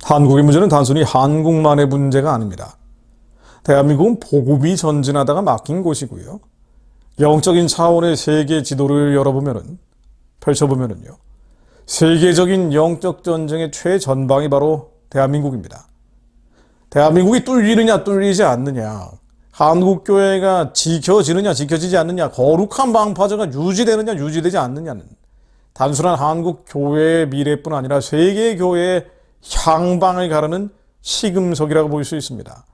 한국의 문제는 단순히 한국만의 문제가 아닙니다. 대한민국은 복음이 전진하다가 막힌 곳이고요. 영적인 차원의 세계 지도를 펼쳐보면은요. 세계적인 영적 전쟁의 최전방이 바로 대한민국입니다. 대한민국이 뚫리느냐 뚫리지 않느냐, 한국교회가 지켜지느냐 지켜지지 않느냐, 거룩한 방파제가 유지되느냐 유지되지 않느냐는 단순한 한국교회의 미래뿐 아니라 세계교회의 향방을 가르는 시금석이라고 볼 수 있습니다.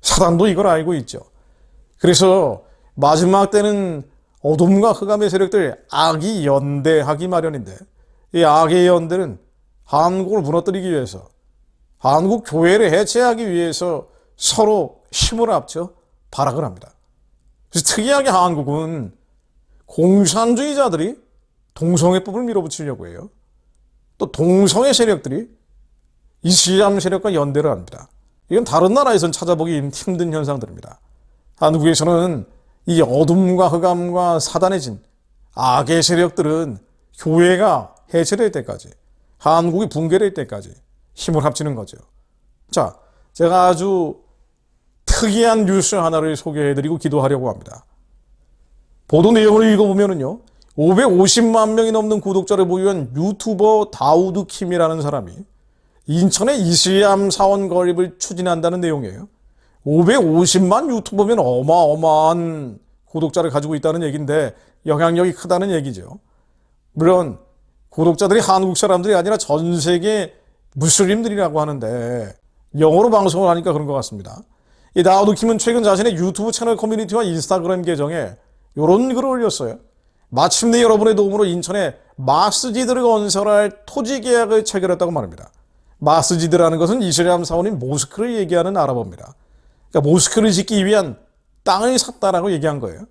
사단도 이걸 알고 있죠. 그래서 마지막 때는 어둠과 흑암의 세력들, 악이 연대하기 마련인데, 이 악의 연대는 한국을 무너뜨리기 위해서, 한국 교회를 해체하기 위해서 서로 힘을 합쳐 발악을 합니다. 그래서 특이하게 한국은 공산주의자들이 동성애법을 밀어붙이려고 해요. 또 동성애 세력들이 이슬람 세력과 연대를 합니다. 이건 다른 나라에서는 찾아보기 힘든 현상들입니다. 한국에서는 이 어둠과 흑암과 사단의 진, 악의 세력들은 교회가 해체될 때까지, 한국이 붕괴될 때까지 힘을 합치는 거죠. 자, 제가 아주 특이한 뉴스 하나를 소개해드리고 기도하려고 합니다. 보도 내용을 읽어보면요, 550만 명이 넘는 구독자를 보유한 유튜버 다우드 킴이라는 사람이 인천의 이슬람 사원 건립을 추진한다는 내용이에요. 550만 유튜버면 어마어마한 구독자를 가지고 있다는 얘기인데 영향력이 크다는 얘기죠. 물론 구독자들이 한국 사람들이 아니라 전 세계 무슬림들이라고 하는데 영어로 방송을 하니까 그런 것 같습니다. 이 다우드 킴은 최근 자신의 유튜브 채널 커뮤니티와 인스타그램 계정에 이런 글을 올렸어요. 마침내 여러분의 도움으로 인천에 마스지드를 건설할 토지 계약을 체결했다고 말합니다. 마스지드라는 것은 이슬람 사원인 모스크를 얘기하는 아랍어입니다. 그러니까 모스크를 짓기 위한 땅을 샀다라고 얘기한 거예요.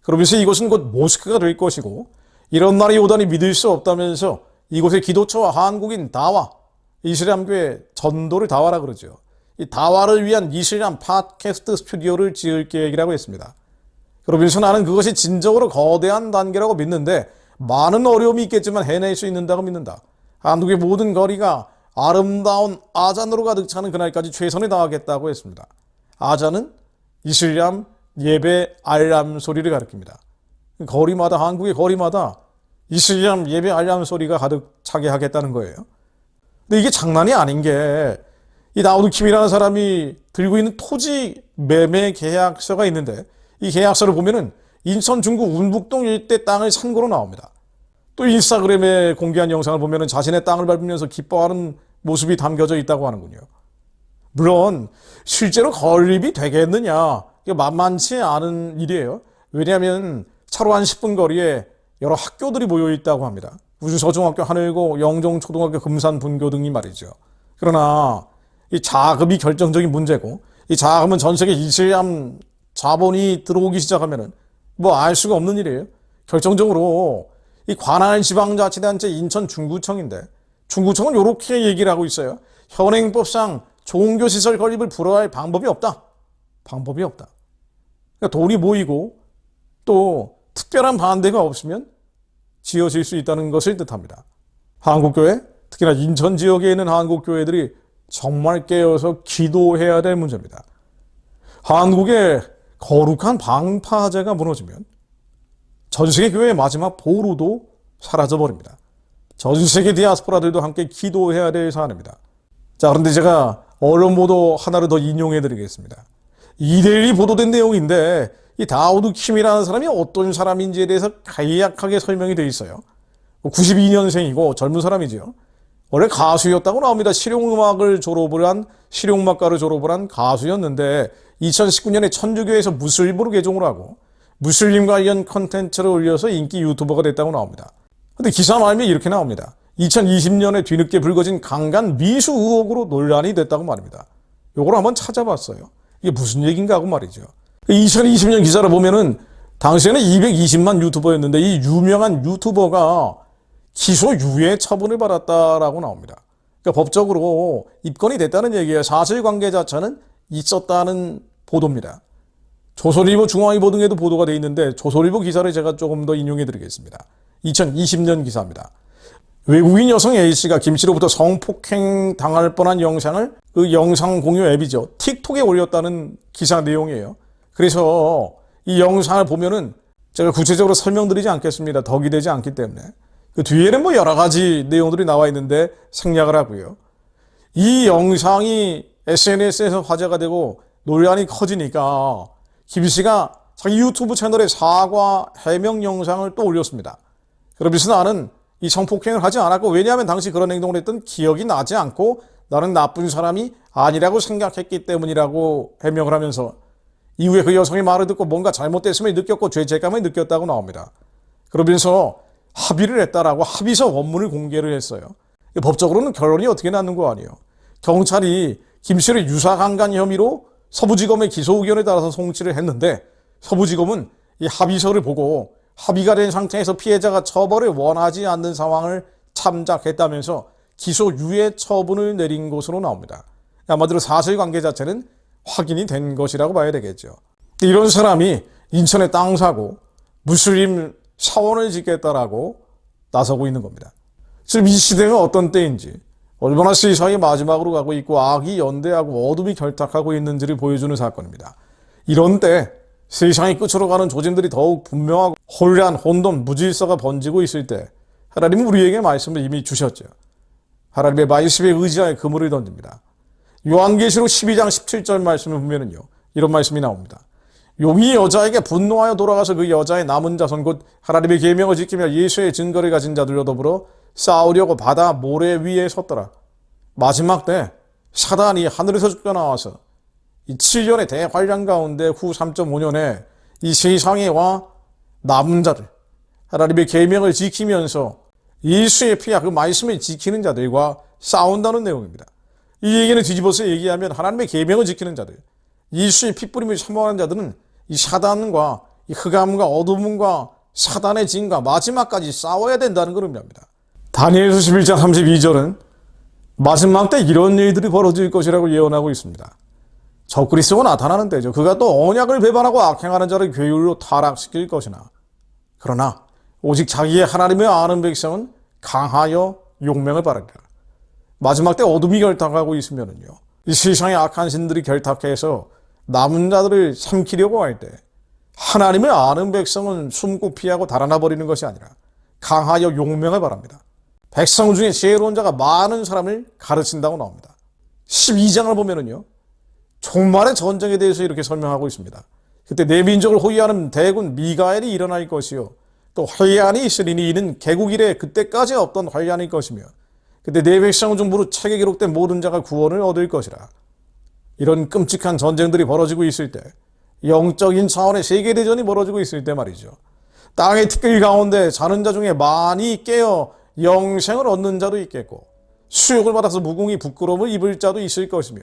그러면서 이곳은 곧 모스크가 될 것이고, 이런 날이 오다니 믿을 수 없다면서 이곳에 기도처와 한국인 다와, 이슬람교회 전도를 다와라 그러죠. 이 다와를 위한 이슬람 팟캐스트 스튜디오를 지을 계획이라고 했습니다. 그러면서 나는 그것이 진정으로 거대한 단계라고 믿는데 많은 어려움이 있겠지만 해낼 수 있는다고 믿는다. 한국의 모든 거리가 아름다운 아잔으로 가득 차는 그날까지 최선을 다하겠다고 했습니다. 아잔은 이슬람 예배 알람 소리를 가리킵니다. 거리마다, 한국의 거리마다 이슬람 예배 알람 소리가 가득 차게 하겠다는 거예요. 근데 이게 장난이 아닌 게, 이 다우드 킴이라는 사람이 들고 있는 토지 매매 계약서가 있는데, 이 계약서를 보면은 인천 중구 운북동 일대 땅을 산 거로 나옵니다. 또 인스타그램에 공개한 영상을 보면은 자신의 땅을 밟으면서 기뻐하는 모습이 담겨져 있다고 하는군요. 물론 실제로 건립이 되겠느냐, 이게 만만치 않은 일이에요. 왜냐하면 차로 한 10분 거리에 여러 학교들이 모여 있다고 합니다. 우주서중학교, 하늘고, 영종초등학교, 금산분교 등이 말이죠. 그러나 이 자금이 결정적인 문제고, 이 자금은 전 세계 이슬람 자본이 들어오기 시작하면은 뭐 알 수가 없는 일이에요. 결정적으로 이 관할 지방자치단체 인천 중구청인데, 중구청은 이렇게 얘기를 하고 있어요. 현행법상 종교시설 건립을 불허할 방법이 없다. 방법이 없다. 그러니까 돈이 모이고 또 특별한 반대가 없으면 지어질 수 있다는 것을 뜻합니다. 한국교회, 특히나 인천 지역에 있는 한국교회들이 정말 깨어서 기도해야 될 문제입니다. 한국의 거룩한 방파제가 무너지면 전 세계 교회의 마지막 보루도 사라져버립니다. 전 세계 디아스포라들도 함께 기도해야 될 사안입니다. 자, 그런데 제가 언론 보도 하나를 더 인용해 드리겠습니다. 이데일리 보도된 내용인데, 이 다우드 킴이라는 사람이 어떤 사람인지에 대해서 간략하게 설명이 되어 있어요. 92년생이고 젊은 사람이죠. 원래 가수였다고 나옵니다. 실용음악가를 졸업을 한 가수였는데 2019년에 천주교에서 무슬림으로 개종을 하고 무슬림 관련 컨텐츠를 올려서 인기 유튜버가 됐다고 나옵니다. 근데 기사 말미에 이렇게 나옵니다. 2020년에 뒤늦게 불거진 강간 미수 의혹으로 논란이 됐다고 말입니다. 요걸 한번 찾아봤어요. 이게 무슨 얘기인가 하고 말이죠. 2020년 기사를 보면은 당시에는 220만 유튜버였는데 이 유명한 유튜버가 기소유예 처분을 받았다라고 나옵니다. 그러니까 법적으로 입건이 됐다는 얘기예요. 사실관계 자체는 있었다는 보도입니다. 조선일보, 중앙일보 등에도 보도가 되어 있는데 조선일보 기사를 제가 조금 더 인용해 드리겠습니다. 2020년 기사입니다. 외국인 여성 A씨가 김씨로부터 성폭행 당할 뻔한 영상을 그 영상 공유 앱이죠. 틱톡에 올렸다는 기사 내용이에요. 그래서 이 영상을 보면은 제가 구체적으로 설명드리지 않겠습니다. 덕이 되지 않기 때문에. 그 뒤에는 뭐 여러 가지 내용들이 나와 있는데 생략을 하고요. 이 영상이 SNS에서 화제가 되고 논란이 커지니까 김씨가 자기 유튜브 채널에 사과 해명 영상을 또 올렸습니다. 그러면서 나는 이 성폭행을 하지 않았고, 왜냐하면 당시 그런 행동을 했던 기억이 나지 않고 나는 나쁜 사람이 아니라고 생각했기 때문이라고 해명을 하면서 이후에 그 여성의 말을 듣고 뭔가 잘못됐음을 느꼈고 죄책감을 느꼈다고 나옵니다. 그러면서 합의를 했다라고 합의서 원문을 공개를 했어요. 법적으로는 결론이 어떻게 났는 거 아니에요. 경찰이 김씨를 유사강간 혐의로 서부지검의 기소 의견에 따라서 송치를 했는데 서부지검은 이 합의서를 보고 합의가 된 상태에서 피해자가 처벌을 원하지 않는 상황을 참작했다면서 기소 유예 처분을 내린 것으로 나옵니다. 아마도 사실관계 자체는 확인이 된 것이라고 봐야 되겠죠. 이런 사람이 인천에 땅 사고 무슬림 사원을 짓겠다라고 나서고 있는 겁니다. 지금 이 시대가 어떤 때인지, 얼마나 세상이 마지막으로 가고 있고 악이 연대하고 어둠이 결탁하고 있는지를 보여주는 사건입니다. 이런 때 세상이 끝으로 가는 조짐들이 더욱 분명하고 혼란, 혼돈, 무질서가 번지고 있을 때 하나님은 우리에게 말씀을 이미 주셨죠. 하나님의 말씀에 의지하여 그물을 던집니다. 요한계시록 12장 17절 말씀을 보면은요, 이런 말씀이 나옵니다. 용이 여자에게 분노하여 돌아가서 그 여자의 남은 자손 곧 하나님의 계명을 지키며 예수의 증거를 가진 자들과 더불어 싸우려고 바다 모래 위에 섰더라. 마지막 때 사단이 하늘에서 쫓겨나와서 이 7년의 대환란 가운데 후 3.5년에 이 세상에 와 남은 자들, 하나님의 계명을 지키면서 예수의 피와 그 말씀을 지키는 자들과 싸운다는 내용입니다. 이 얘기는 뒤집어서 얘기하면 하나님의 계명을 지키는 자들, 예수의 핏부림을 사모하는 자들은 이 사단과 이 흑암과 어둠과 사단의 진과 마지막까지 싸워야 된다는 걸 의미합니다. 다니엘서 11장 32절은 마지막 때 이런 일들이 벌어질 것이라고 예언하고 있습니다. 적그리스도가 나타나는 때죠. 그가 또 언약을 배반하고 악행하는 자를 괴율로 타락시킬 것이나, 그러나 오직 자기의 하나님을 아는 백성은 강하여 용맹을 바라리라. 마지막 때 어둠이 결탁하고 있으면은요, 이 세상의 악한 신들이 결탁해서 남은 자들을 삼키려고 할 때 하나님을 아는 백성은 숨고 피하고 달아나 버리는 것이 아니라 강하여 용맹을 바랍니다. 백성 중에 지혜로운 자가 많은 사람을 가르친다고 나옵니다. 12장을 보면은요, 종말의 전쟁에 대해서 이렇게 설명하고 있습니다. 그때 내 민족을 호위하는 대군 미가엘이 일어날 것이요, 또 환란이 있으리니 이는 개국 이래 그때까지 없던 환란일 것이며 그때 내 백성 중 무릇 책에 기록된 모든 자가 구원을 얻을 것이라. 이런 끔찍한 전쟁들이 벌어지고 있을 때, 영적인 차원의 세계대전이 벌어지고 있을 때 말이죠, 땅의 티끌 가운데 자는 자 중에 많이 깨어 영생을 얻는 자도 있겠고 수욕을 받아서 무궁히 부끄러움을 입을 자도 있을 것이며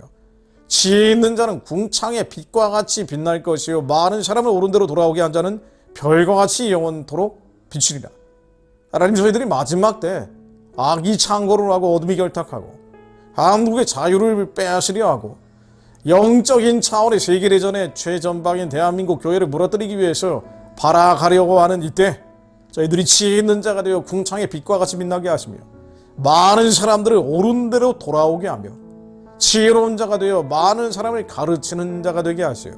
지혜 있는 자는 궁창의 빛과 같이 빛날 것이요 많은 사람을 옳은 대로 돌아오게 한 자는 별과 같이 영원토록 비추리라. 하나님, 저희들이 마지막 때 악이 창궐을 하고 어둠이 결탁하고 한국의 자유를 빼앗으려 하고 영적인 차원의 세계대전의 최전방인 대한민국 교회를 무너뜨리기 위해서 발악하려고 하는 이때 저희들이 지혜 있는 자가 되어 궁창의 빛과 같이 빛나게 하시며 많은 사람들을 옳은 대로 돌아오게 하며 지혜로운 자가 되어 많은 사람을 가르치는 자가 되게 하시어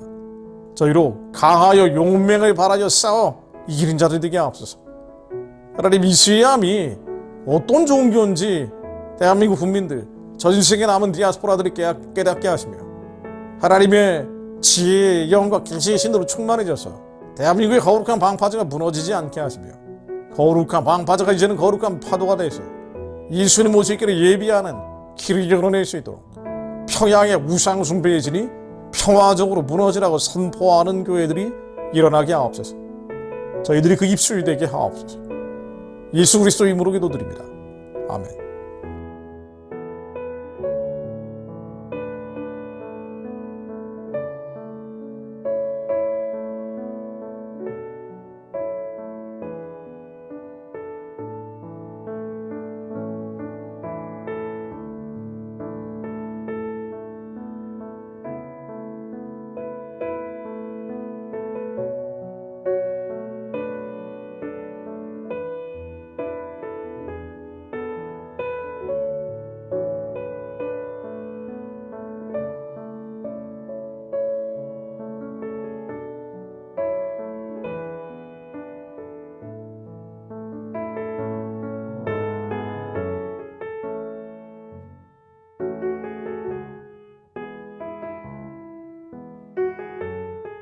저희로 강하여 용맹을 바라여 싸워 이기는 자들 되게 하옵소서. 하나님, 이 시함이 어떤 종교인지 대한민국 국민들, 전 세계 남은 디아스포라들이 깨닫게 하시며 하나님의 지혜의 영과 계시의 신으로 충만해져서 대한민국의 거룩한 방파제가 무너지지 않게 하시며 거룩한 방파제가 이제는 거룩한 파도가 돼서 예수님 오실 길을 예비하는 길을 열어낼 수 있도록 평양의 우상 숭배의 진이 평화적으로 무너지라고 선포하는 교회들이 일어나게 하옵소서. 저희들이 그 입술이 되게 하옵소서. 예수 그리스도 이름으로 기도드립니다. 아멘.